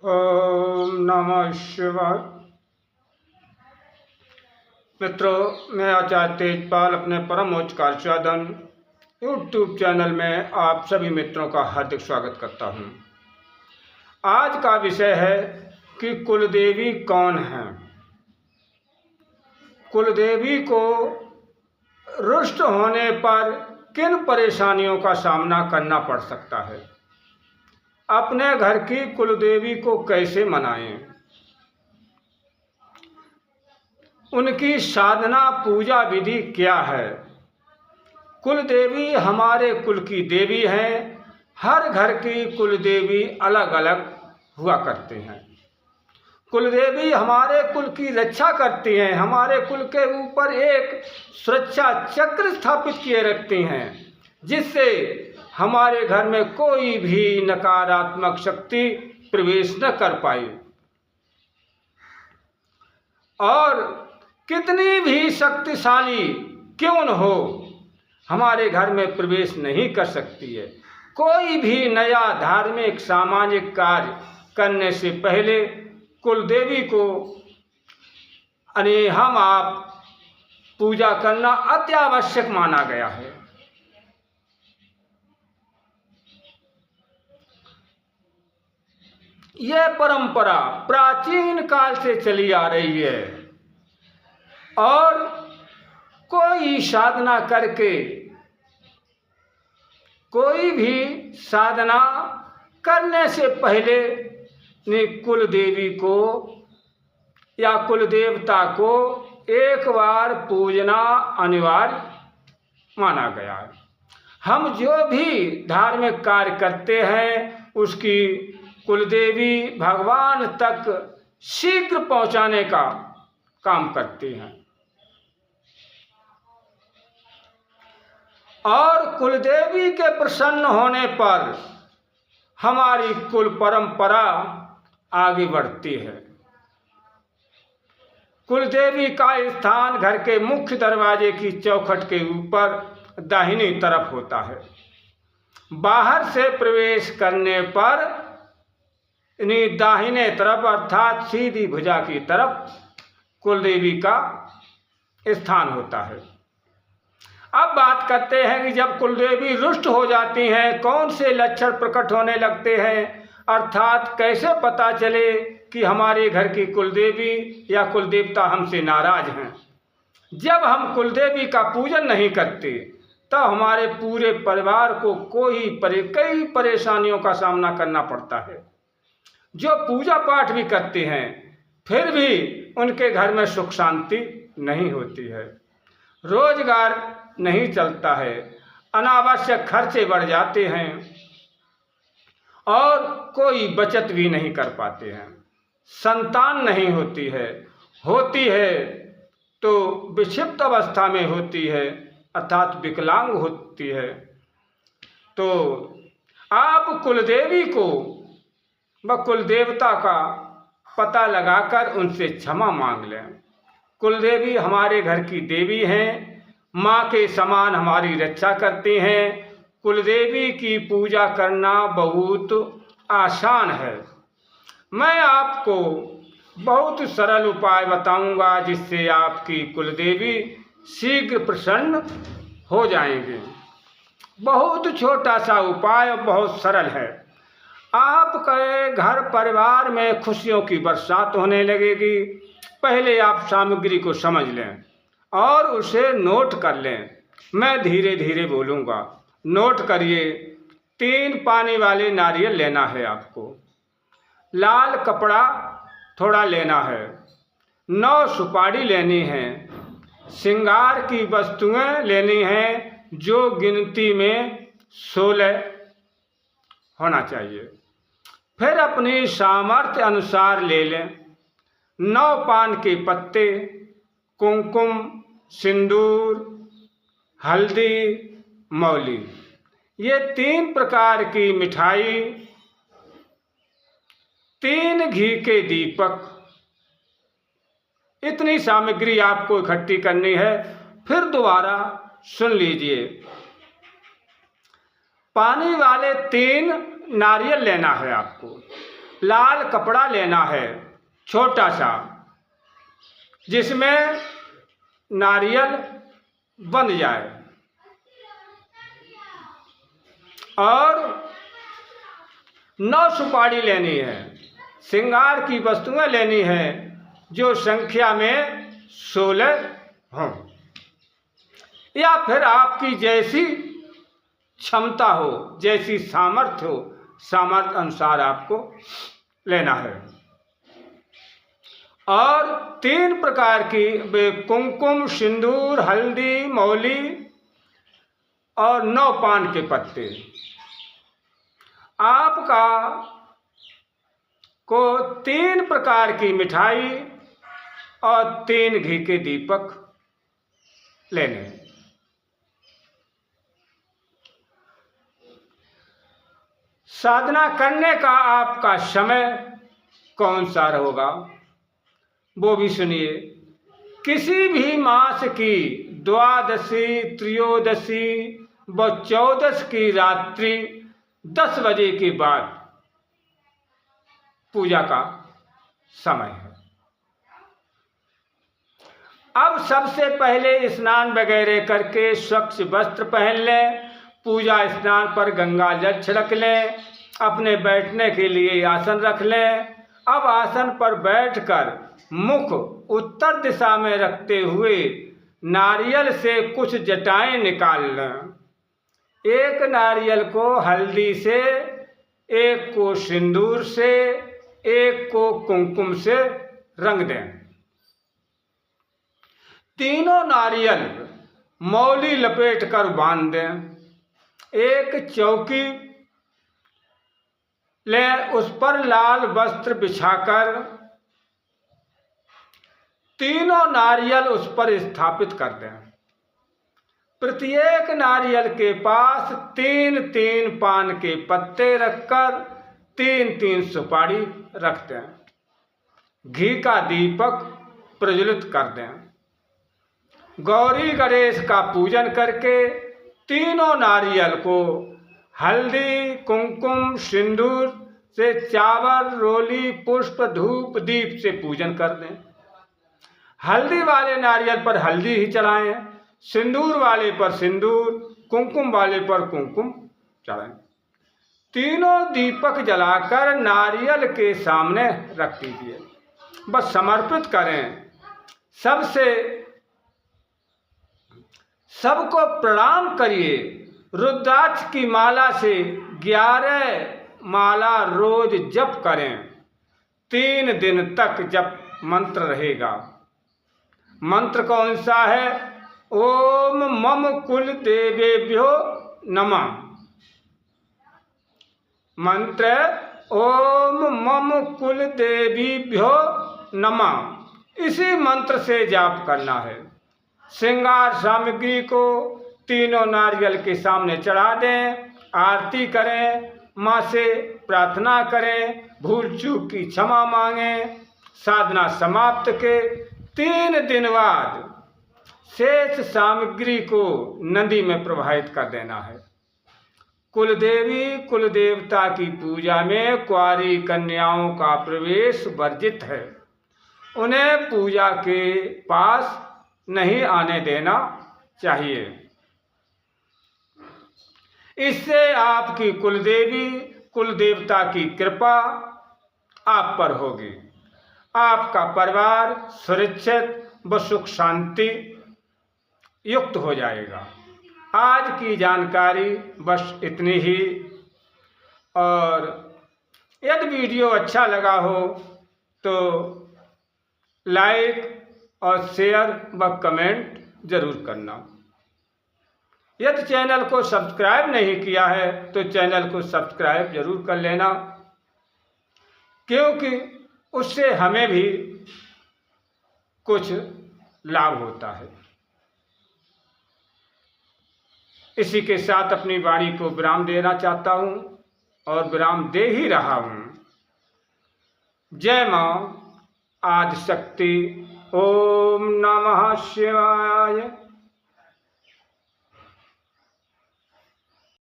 ओम नमः शिवाय। मित्रों, मैं आचार्य तेजपाल अपने परम उच्च कार्य साधन यूट्यूब चैनल में आप सभी मित्रों का हार्दिक स्वागत करता हूं। आज का विषय है कि कुलदेवी कौन है। कुलदेवी को रुष्ट होने पर किन परेशानियों का सामना करना पड़ सकता है, अपने घर की कुलदेवी को कैसे मनाएं, उनकी साधना पूजा विधि क्या है। कुलदेवी हमारे कुल की देवी हैं। हर घर की कुलदेवी अलग अलग हुआ करते हैं। कुलदेवी हमारे कुल की रक्षा करती हैं, हमारे कुल के ऊपर एक सुरक्षा चक्र स्थापित किए रखती हैं, जिससे हमारे घर में कोई भी नकारात्मक शक्ति प्रवेश न कर पाए और कितनी भी शक्तिशाली क्यों न हो, हमारे घर में प्रवेश नहीं कर सकती है। कोई भी नया धार्मिक सामाजिक कार्य करने से पहले कुलदेवी को हम आप पूजा करना अत्यावश्यक माना गया है। यह परंपरा प्राचीन काल से चली आ रही है और कोई साधना करके, कोई भी साधना करने से पहले कुल देवी को या कुल देवता को एक बार पूजना अनिवार्य माना गया है। हम जो भी धार्मिक कार्य करते हैं उसकी कुलदेवी भगवान तक शीघ्र पहुंचाने का काम करती हैं और कुलदेवी के प्रसन्न होने पर हमारी कुल परंपरा आगे बढ़ती है। कुलदेवी का स्थान घर के मुख्य दरवाजे की चौखट के ऊपर दाहिनी तरफ होता है। बाहर से प्रवेश करने पर दाहिने तरफ अर्थात सीधी भुजा की तरफ कुलदेवी का स्थान होता है। अब बात करते हैं कि जब कुलदेवी रुष्ट हो जाती हैं, कौन से लक्षण प्रकट होने लगते हैं, अर्थात कैसे पता चले कि हमारे घर की कुलदेवी या कुलदेवता हमसे नाराज हैं। जब हम कुलदेवी का पूजन नहीं करते तब हमारे पूरे परिवार को कई परेशानियों का सामना करना पड़ता है। जो पूजा पाठ भी करते हैं फिर भी उनके घर में सुख शांति नहीं होती है, रोजगार नहीं चलता है, अनावश्यक खर्चे बढ़ जाते हैं और कोई बचत भी नहीं कर पाते हैं। संतान नहीं होती है तो विक्षिप्त अवस्था में होती है अर्थात विकलांग होती है। तो आप कुलदेवी को व कुलदेवता का पता लगाकर उनसे क्षमा मांग लें। कुलदेवी हमारे घर की देवी हैं, माँ के समान हमारी रक्षा करती हैं। कुलदेवी की पूजा करना बहुत आसान है। मैं आपको बहुत सरल उपाय बताऊंगा जिससे आपकी कुलदेवी शीघ्र प्रसन्न हो जाएंगे। बहुत छोटा सा उपाय, बहुत सरल है। आपके घर परिवार में खुशियों की बरसात होने लगेगी। पहले आप सामग्री को समझ लें और उसे नोट कर लें। मैं धीरे धीरे बोलूँगा, नोट करिए। 3 पानी वाले नारियल लेना है आपको, लाल कपड़ा थोड़ा लेना है, 9 सुपारी लेनी है, श्रृंगार की वस्तुएं लेनी हैं जो गिनती में 16 होना चाहिए। फिर अपनी सामर्थ्य अनुसार ले लें 9 पान के पत्ते, कुमकुम, सिंदूर, हल्दी, मौली, ये 3 प्रकार की मिठाई, 3 घी के दीपक, इतनी सामग्री आपको इकट्ठी करनी है। फिर दोबारा सुन लीजिए, पानी वाले 3 नारियल लेना है आपको, लाल कपड़ा लेना है छोटा सा, जिसमें नारियल बंध जाए, और 9 सुपारी लेनी है। श्रृंगार की वस्तुएं लेनी है जो संख्या में 16 हों, या फिर आपकी जैसी क्षमता हो, जैसी सामर्थ्य हो, सामर्थ्य अनुसार आपको लेना है। और 3 प्रकार की कुमकुम, सिंदूर, हल्दी, मौली और 9 पान के पत्ते। आपका को 3 प्रकार की मिठाई और 3 घी के दीपक लेने। साधना करने का आपका समय कौन सा होगा वो भी सुनिए। किसी भी मास की द्वादशी, त्रयोदशी व 14 की रात्रि 10 बजे के बाद पूजा का समय है। अब सबसे पहले स्नान वगैरह करके स्वच्छ वस्त्र पहन लें, पूजा स्नान पर गंगा जल छिड़क लें, अपने बैठने के लिए आसन रख लें। अब आसन पर बैठकर मुख उत्तर दिशा में रखते हुए नारियल से कुछ जटाएं निकाल लें। एक नारियल को हल्दी से, एक को सिंदूर से, एक को कुमकुम से रंग दें। तीनों नारियल मौली लपेट कर बांध दें। एक चौकी लें, उस पर लाल वस्त्र बिछाकर तीनों नारियल उस पर स्थापित कर दें। प्रत्येक नारियल के पास 3-3 पान के पत्ते रखकर 3-3 सुपारी रख दें। घी का दीपक प्रज्वलित कर दें। गौरी गणेश का पूजन करके तीनों नारियल को हल्दी, कुमकुम, सिंदूर से चावल, रोली, पुष्प, धूप, दीप से पूजन कर दें। हल्दी वाले नारियल पर हल्दी ही चढ़ाएं, सिंदूर वाले पर सिंदूर, कुमकुम वाले पर कुमकुम चढ़ाएं। तीनों दीपक जलाकर नारियल के सामने रख दीजिए, बस समर्पित करें। सबको प्रणाम करिए। रुद्राक्ष की माला से 11 माला रोज जप करें। 3 दिन तक जप मंत्र रहेगा। मंत्र कौन सा है? ओम मम कुल देवेभ्यो नमः। मंत्र ओम मम कुल देवीभ्यो नमः। इसी मंत्र से जाप करना है। श्रृंगार सामग्री को तीनों नारियल के सामने चढ़ा दें, आरती करें, माँ से प्रार्थना करें, भूल चूक की क्षमा मांगें। साधना समाप्त के 3 दिन बाद शेष सामग्री को नदी में प्रवाहित कर देना है। कुलदेवी कुलदेवता की पूजा में कुंवारी कन्याओं का प्रवेश वर्जित है। उन्हें पूजा के पास नहीं आने देना चाहिए। इससे आपकी कुलदेवी कुलदेवता की कृपा आप पर होगी। आपका परिवार सुरक्षित व सुख शांति युक्त हो जाएगा। आज की जानकारी बस इतनी ही, और यदि वीडियो अच्छा लगा हो तो लाइक और शेयर व कमेंट जरूर करना। यदि चैनल को सब्सक्राइब नहीं किया है तो चैनल को सब्सक्राइब जरूर कर लेना, क्योंकि उससे हमें भी कुछ लाभ होता है। इसी के साथ अपनी वाणी को विराम देना चाहता हूँ और विराम दे ही रहा हूँ। जय मां आदिशक्ति। ओम नमः शिवाय।